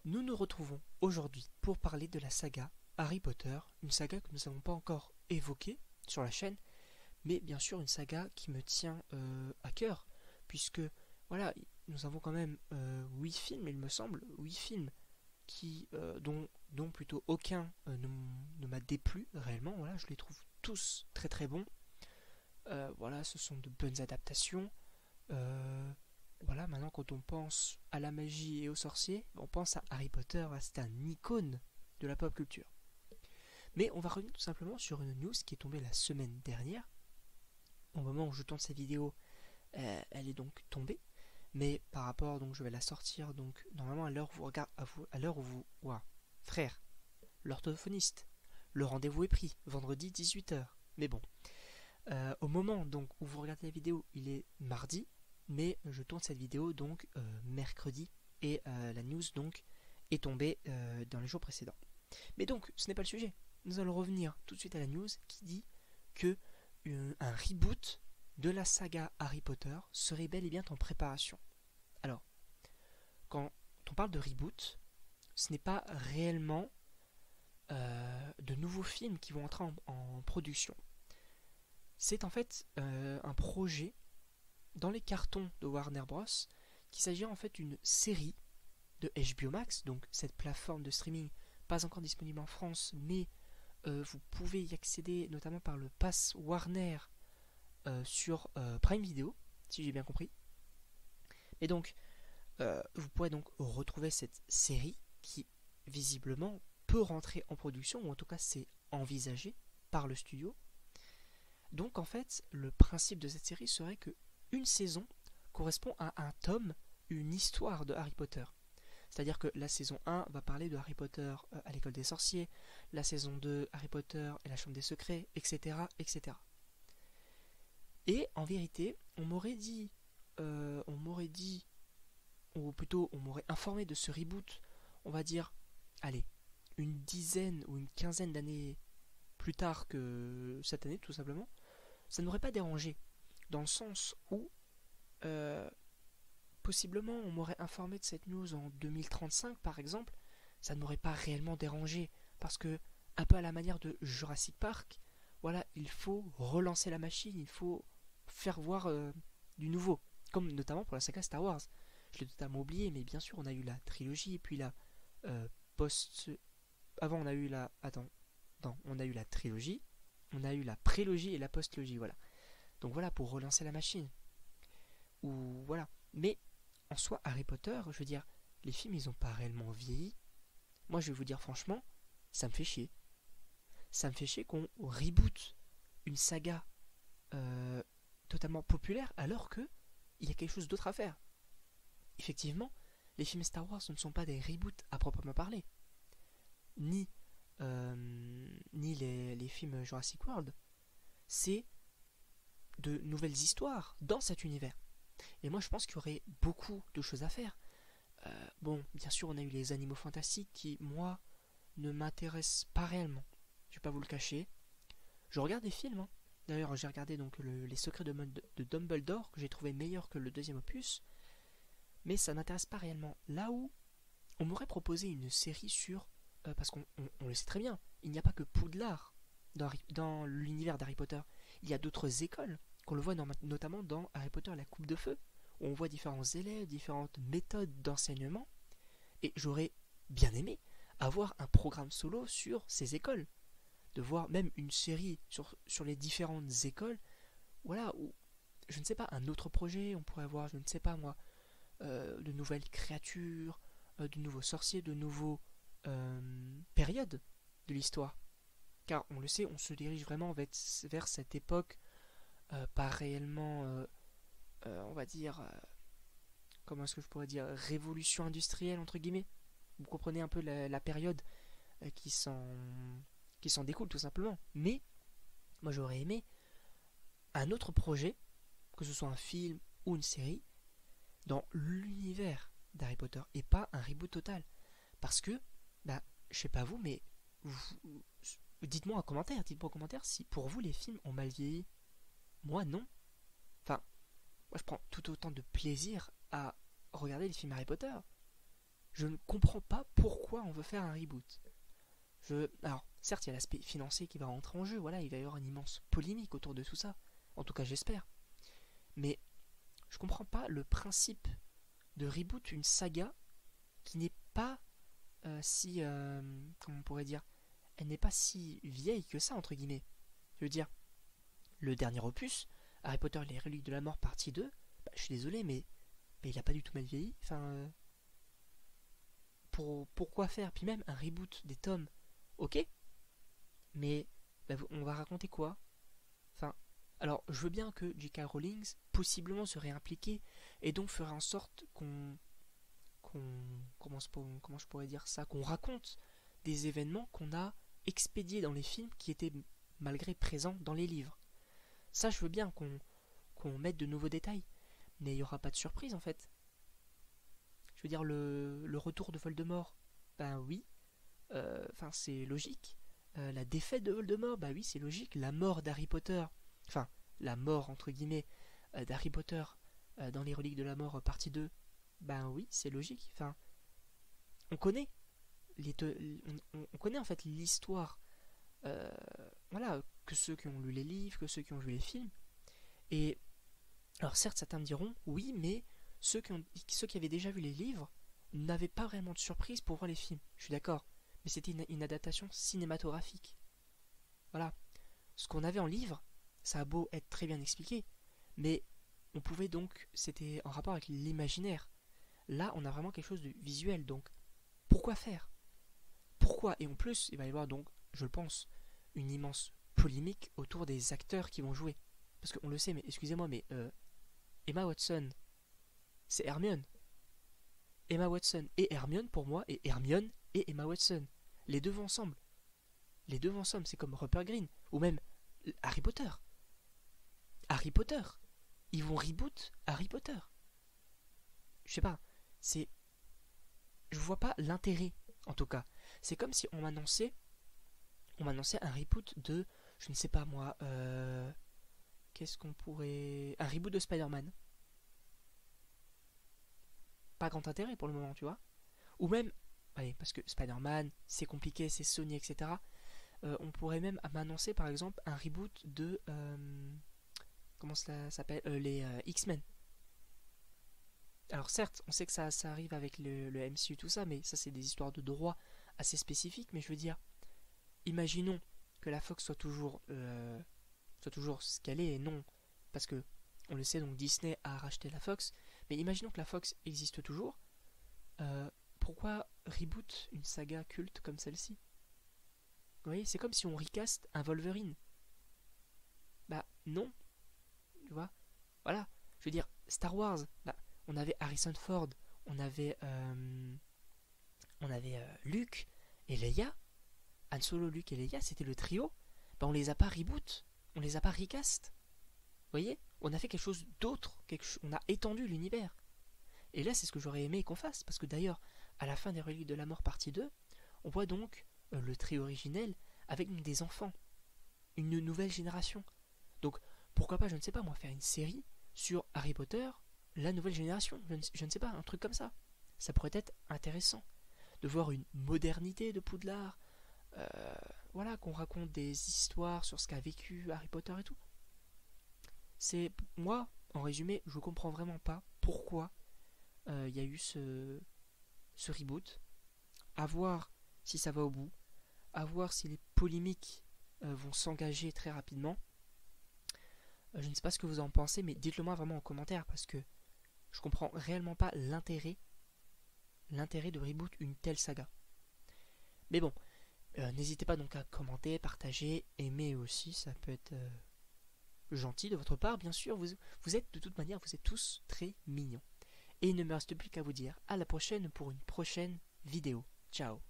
Nous nous retrouvons aujourd'hui pour parler de la saga Harry Potter, une saga que nous n'avons pas encore évoquée sur la chaîne, mais bien sûr une saga qui me tient à cœur, puisque voilà, nous avons quand même 8 films, il me semble, 8 films dont plutôt aucun ne m'a déplu réellement. Voilà, je les trouve tous très très bons. Voilà, ce sont de bonnes adaptations. Voilà, maintenant quand on pense à la magie et aux sorciers, on pense à Harry Potter, c'est un icône de la pop culture. Mais on va revenir tout simplement sur une news qui est tombée la semaine dernière. Au moment où je tourne cette vidéo, elle est donc tombée. Mais par rapport, donc je vais la sortir donc normalement à l'heure où vous regardez, à l'heure où vous, ouah, frère, l'orthophoniste, le rendez-vous est pris, vendredi 18h. Mais bon, au moment donc où vous regardez la vidéo, il est mardi, mais je tourne cette vidéo donc mercredi et la news donc est tombée dans les jours précédents. Mais donc, ce n'est pas le sujet. Nous allons revenir tout de suite à la news qui dit que un reboot de la saga Harry Potter serait bel et bien en préparation. Alors, quand on parle de reboot, ce n'est pas réellement de nouveaux films qui vont entrer en production. C'est en fait un projet dans les cartons de Warner Bros. Qu'il s'agit en fait d'une série de HBO Max, donc cette plateforme de streaming pas encore disponible en France, mais vous pouvez y accéder notamment par le pass Warner sur Prime Video, si j'ai bien compris. Et donc, vous pourrez donc retrouver cette série qui, visiblement, peut rentrer en production, ou en tout cas c'est envisagé par le studio. Donc en fait, le principe de cette série serait que une saison correspond à un tome, une histoire de Harry Potter. C'est-à-dire que la saison 1 va parler de Harry Potter à l'école des sorciers, la saison 2 Harry Potter et la chambre des secrets, etc. etc. Et en vérité, on m'aurait dit, ou plutôt on m'aurait informé de ce reboot, on va dire, allez, une dizaine ou une quinzaine d'années plus tard que cette année tout simplement, ça ne m'aurait pas dérangé, dans le sens où possiblement on m'aurait informé de cette news en 2035 par exemple, ça ne m'aurait pas réellement dérangé, parce que un peu à la manière de Jurassic Park, voilà, il faut relancer la machine, il faut faire voir du nouveau, comme notamment pour la saga Star Wars. Je l'ai totalement oublié, mais bien sûr on a eu la trilogie, et puis la post... Avant on a eu la... Attends, non, on a eu la trilogie, on a eu la prélogie et la postlogie, voilà. Donc voilà, pour relancer la machine. Ou voilà. Mais en soi, Harry Potter, je veux dire, les films, ils n'ont pas réellement vieilli. Moi, je vais vous dire franchement, ça me fait chier. Ça me fait chier qu'on reboot une saga totalement populaire alors que il y a quelque chose d'autre à faire. Effectivement, les films Star Wars ne sont pas des reboots à proprement parler. Ni les films Jurassic World. C'est de nouvelles histoires dans cet univers. Et moi je pense qu'il y aurait beaucoup de choses à faire. Bon, bien sûr on a eu les animaux fantastiques qui, moi, ne m'intéressent pas réellement. Je vais pas vous le cacher. Je regarde des films, hein. D'ailleurs j'ai regardé donc les secrets de Dumbledore, que j'ai trouvé meilleur que le deuxième opus. Mais ça n'intéresse pas réellement. Là où on m'aurait proposé une série sur... parce qu'on le sait très bien, il n'y a pas que Poudlard dans l'univers d'Harry Potter. Il y a d'autres écoles, qu'on le voit notamment dans Harry Potter et la Coupe de Feu, où on voit différents élèves, différentes méthodes d'enseignement. Et j'aurais bien aimé avoir un programme solo sur ces écoles, de voir même une série sur les différentes écoles, voilà, ou je ne sais pas, un autre projet, on pourrait avoir, je ne sais pas moi, de nouvelles créatures, de nouveaux sorciers, de nouveaux périodes de l'histoire. Car on le sait, on se dirige vraiment vers cette époque pas réellement, on va dire, comment est-ce que je pourrais dire, révolution industrielle entre guillemets. Vous comprenez un peu la période qui s'en découle tout simplement. Mais moi j'aurais aimé un autre projet, que ce soit un film ou une série, dans l'univers d'Harry Potter et pas un reboot total. Parce que, bah, je sais pas vous, mais dites-moi en commentaire si pour vous les films ont mal vieilli. Moi non. Enfin, moi je prends tout autant de plaisir à regarder les films Harry Potter. Je ne comprends pas pourquoi on veut faire un reboot. Alors, certes, il y a l'aspect financier qui va rentrer en jeu, voilà, il va y avoir une immense polémique autour de tout ça. En tout cas, j'espère. Mais je comprends pas le principe de reboot une saga qui n'est pas si... comment on pourrait dire, elle n'est pas si vieille que ça, entre guillemets. Je veux dire, le dernier opus, Harry Potter et les Reliques de la Mort partie 2, bah, je suis désolé, mais il a pas du tout mal vieilli. Enfin, pourquoi faire? Puis même un reboot des tomes, ok, mais bah, on va raconter quoi? Enfin, alors je veux bien que J.K. Rowling possiblement serait impliqué et donc ferait en sorte comment je pourrais dire ça, qu'on raconte des événements qu'on a expédiés dans les films qui étaient malgré présents dans les livres. Ça, je veux bien qu'on mette de nouveaux détails, mais il n'y aura pas de surprise en fait. Je veux dire, le retour de Voldemort, ben oui, enfin c'est logique. La défaite de Voldemort, bah oui, c'est logique. La mort d'Harry Potter, enfin, la mort entre guillemets d'Harry Potter dans les Reliques de la Mort partie 2, ben oui, c'est logique. Enfin, on connaît on connaît en fait l'histoire, euh, voilà, que ceux qui ont lu les livres, que ceux qui ont vu les films. Et alors certes, certains me diront, oui, mais ceux qui avaient déjà vu les livres n'avaient pas vraiment de surprise pour voir les films. Je suis d'accord, mais c'était une adaptation cinématographique. Voilà. Ce qu'on avait en livre, ça a beau être très bien expliqué, mais on pouvait donc, c'était en rapport avec l'imaginaire. Là, on a vraiment quelque chose de visuel, donc pourquoi faire? Pourquoi? Et en plus, il va y avoir donc, je le pense, une immense polémique autour des acteurs qui vont jouer. Parce qu'on le sait, mais excusez-moi, mais Emma Watson, c'est Hermione. Emma Watson et Hermione pour moi, et Hermione et Emma Watson. Les deux vont ensemble. Les deux vont ensemble, c'est comme Rupert Green, ou même Harry Potter. Harry Potter. Ils vont reboot Harry Potter. Je sais pas, c'est... Je vois pas l'intérêt, en tout cas. C'est comme si on m'annonçait un reboot de, je ne sais pas moi, qu'est-ce qu'on pourrait... Un reboot de Spider-Man. Pas grand intérêt pour le moment, tu vois. Ou même, allez, parce que Spider-Man, c'est compliqué, c'est Sony, etc. On pourrait même m'annoncer par exemple un reboot de... comment ça s'appelle, les X-Men. Alors certes, on sait que ça arrive avec le MCU, tout ça, mais ça c'est des histoires de droit assez spécifiques, mais je veux dire, imaginons que la Fox soit toujours ce qu'elle est, et non, parce que on le sait, donc Disney a racheté la Fox, mais imaginons que la Fox existe toujours, pourquoi reboot une saga culte comme celle-ci? Vous voyez, c'est comme si on recast un Wolverine. Bah non, tu vois. Voilà, je veux dire, Star Wars, bah, on avait Harrison Ford, on avait Luke et Leia. Han Solo, Luke et Leia, c'était le trio. Bah on les a pas reboot, on les a pas recast. Vous voyez, on a fait quelque chose d'autre, on a étendu l'univers. Et là, c'est ce que j'aurais aimé qu'on fasse, parce que d'ailleurs, à la fin des Reliques de la Mort partie 2, on voit donc le trio originel avec des enfants, une nouvelle génération. Donc, pourquoi pas, je ne sais pas moi, faire une série sur Harry Potter, la nouvelle génération, je ne sais pas, un truc comme ça. Ça pourrait être intéressant de voir une modernité de Poudlard, voilà, qu'on raconte des histoires sur ce qu'a vécu Harry Potter et tout. C'est moi, en résumé, je comprends vraiment pas pourquoi il y a eu ce reboot. À voir si ça va au bout, à voir si les polémiques vont s'engager très rapidement. Je ne sais pas ce que vous en pensez, mais dites-le moi vraiment en commentaire, parce que je comprends réellement pas l'intérêt de reboot une telle saga. Mais bon, n'hésitez pas donc à commenter, partager, aimer aussi, ça peut être gentil de votre part, bien sûr. Vous êtes de toute manière, vous êtes tous très mignons. Et il ne me reste plus qu'à vous dire à la prochaine pour une prochaine vidéo. Ciao.